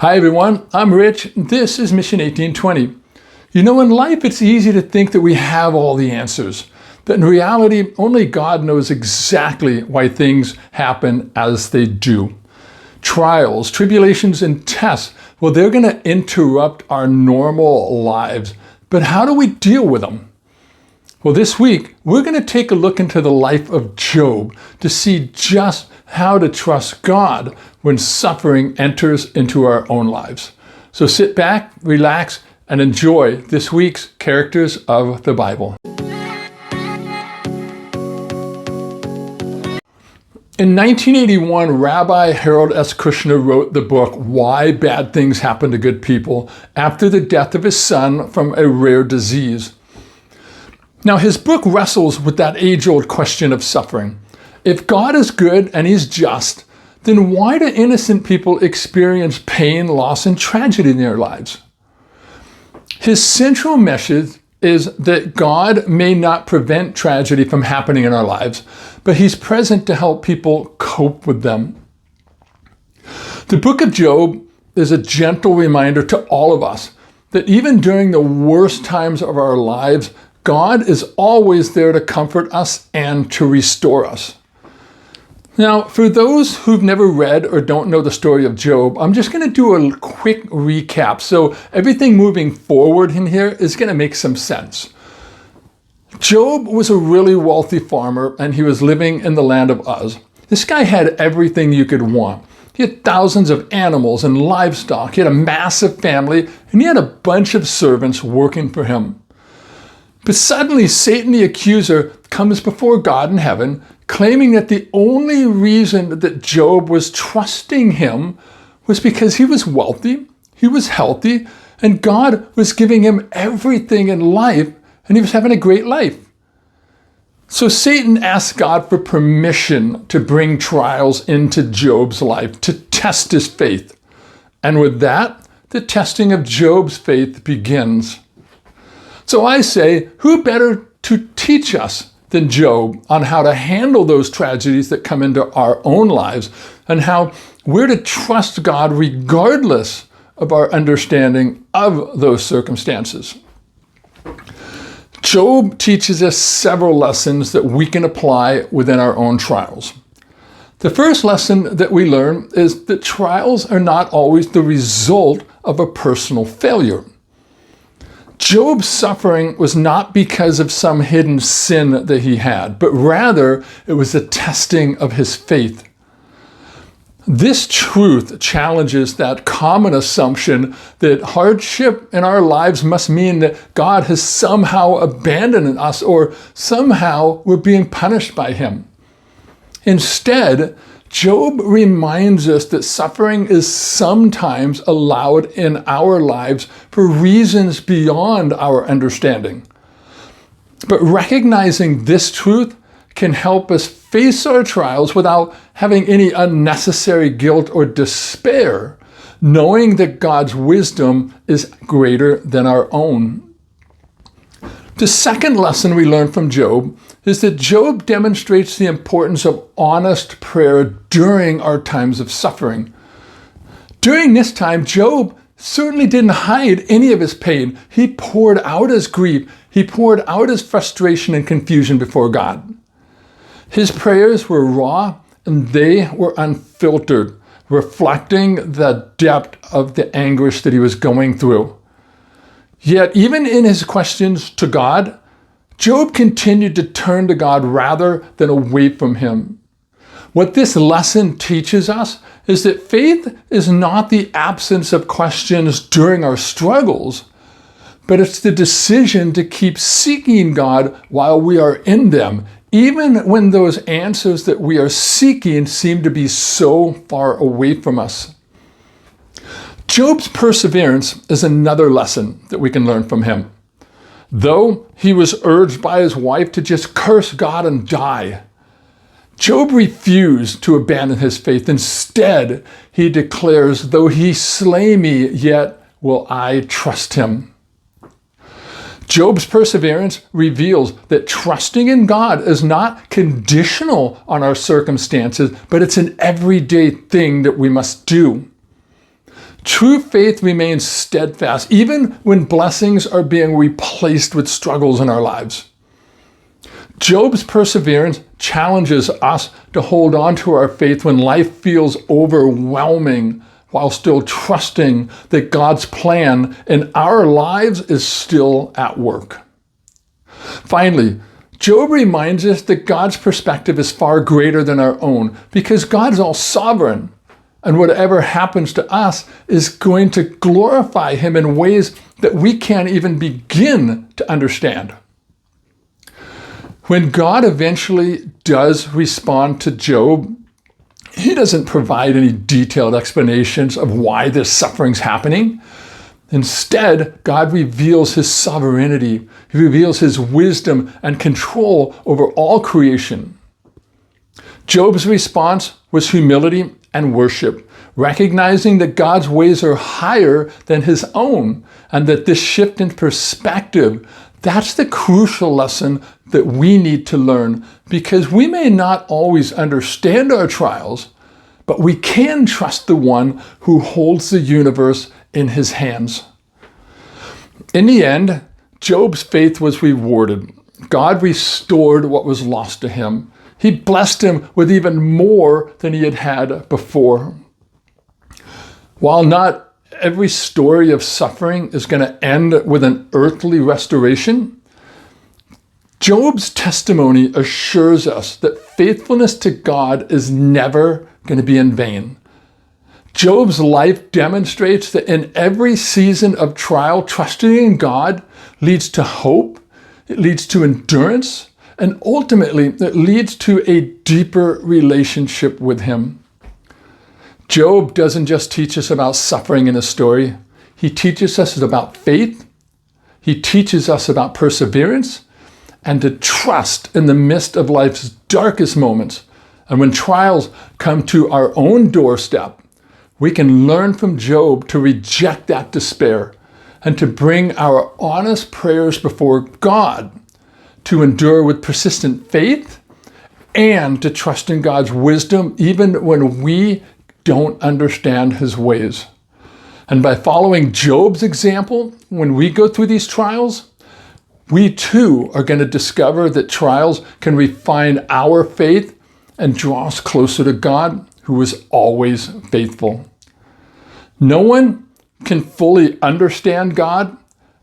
Hi everyone, I'm Rich. This is Mission 1820. You know, in life it's easy to think that we have all the answers, but in reality, only God knows exactly why things happen as they do. Trials, tribulations, and tests, well, they're going to interrupt our normal lives, but how do we deal with them? Well, this week, we're going to take a look into the life of Job to see just how to trust God when suffering enters into our own lives. So sit back, relax, and enjoy this week's Characters of the Bible. In 1981, Rabbi Harold S. Kushner wrote the book, Why Bad Things Happen to Good People, after the death of his son from a rare disease. Now, his book wrestles with that age-old question of suffering. If God is good and he's just, then why do innocent people experience pain, loss, and tragedy in their lives? His central message is that God may not prevent tragedy from happening in our lives, but he's present to help people cope with them. The book of Job is a gentle reminder to all of us that even during the worst times of our lives, God is always there to comfort us and to restore us. Now, for those who've never read or don't know the story of Job, I'm just going to do a quick recap. So everything moving forward in here is going to make some sense. Job was a really wealthy farmer and he was living in the land of Uz. This guy had everything you could want. He had thousands of animals and livestock. He had a massive family and he had a bunch of servants working for him. But suddenly Satan the accuser comes before God in heaven, claiming that the only reason that Job was trusting him was because he was wealthy, he was healthy, and God was giving him everything in life, and he was having a great life. So Satan asked God for permission to bring trials into Job's life, to test his faith. And with that, the testing of Job's faith begins. So I say, who better to teach us than Job on how to handle those tragedies that come into our own lives and how we're to trust God regardless of our understanding of those circumstances. Job teaches us several lessons that we can apply within our own trials. The first lesson that we learn is that trials are not always the result of a personal failure. Job's suffering was not because of some hidden sin that he had, but rather it was a testing of his faith. This truth challenges that common assumption that hardship in our lives must mean that God has somehow abandoned us or somehow we're being punished by him. Instead, Job reminds us that suffering is sometimes allowed in our lives for reasons beyond our understanding. But recognizing this truth can help us face our trials without having any unnecessary guilt or despair, knowing that God's wisdom is greater than our own. The second lesson we learn from Job is that Job demonstrates the importance of honest prayer during our times of suffering. During this time, Job certainly didn't hide any of his pain. He poured out his grief. He poured out his frustration and confusion before God. His prayers were raw and they were unfiltered, reflecting the depth of the anguish that he was going through. Yet, even in his questions to God, Job continued to turn to God rather than away from him. What this lesson teaches us is that faith is not the absence of questions during our struggles, but it's the decision to keep seeking God while we are in them, even when those answers that we are seeking seem to be so far away from us. Job's perseverance is another lesson that we can learn from him. Though he was urged by his wife to just curse God and die, Job refused to abandon his faith. Instead, he declares, though he slay me, yet will I trust him. Job's perseverance reveals that trusting in God is not conditional on our circumstances, but it's an everyday thing that we must do. True faith remains steadfast, even when blessings are being replaced with struggles in our lives. Job's perseverance challenges us to hold on to our faith when life feels overwhelming, while still trusting that God's plan in our lives is still at work. Finally, Job reminds us that God's perspective is far greater than our own, because God's all sovereign, and whatever happens to us is going to glorify him in ways that we can't even begin to understand. When God eventually does respond to Job, he doesn't provide any detailed explanations of why this suffering's happening. Instead, God reveals his sovereignty. He reveals his wisdom and control over all creation. Job's response was humility and worship, recognizing that God's ways are higher than his own, and that this shift in perspective, that's the crucial lesson that we need to learn, because we may not always understand our trials, but we can trust the one who holds the universe in his hands. In the end, Job's faith was rewarded. God restored what was lost to him. He blessed him with even more than he had had before. While not every story of suffering is going to end with an earthly restoration, Job's testimony assures us that faithfulness to God is never going to be in vain. Job's life demonstrates that in every season of trial, trusting in God leads to hope, it leads to endurance, and ultimately it leads to a deeper relationship with him. Job doesn't just teach us about suffering in his story. He teaches us about faith. He teaches us about perseverance and to trust in the midst of life's darkest moments. And when trials come to our own doorstep, we can learn from Job to reject that despair and to bring our honest prayers before God, to endure with persistent faith, and to trust in God's wisdom even when we don't understand his ways. And by following Job's example, when we go through these trials, we too are going to discover that trials can refine our faith and draw us closer to God, who is always faithful. No one can fully understand God,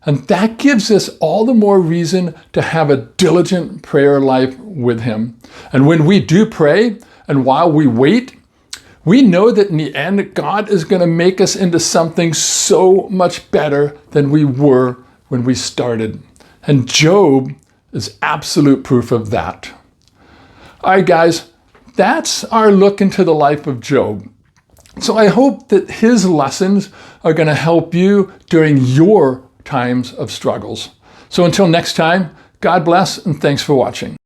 and that gives us all the more reason to have a diligent prayer life with him. And when we do pray, and while we wait, we know that in the end, God is going to make us into something so much better than we were when we started. And Job is absolute proof of that. All right, guys, that's our look into the life of Job. So I hope that his lessons are going to help you during your times of struggles. So until next time, God bless and thanks for watching.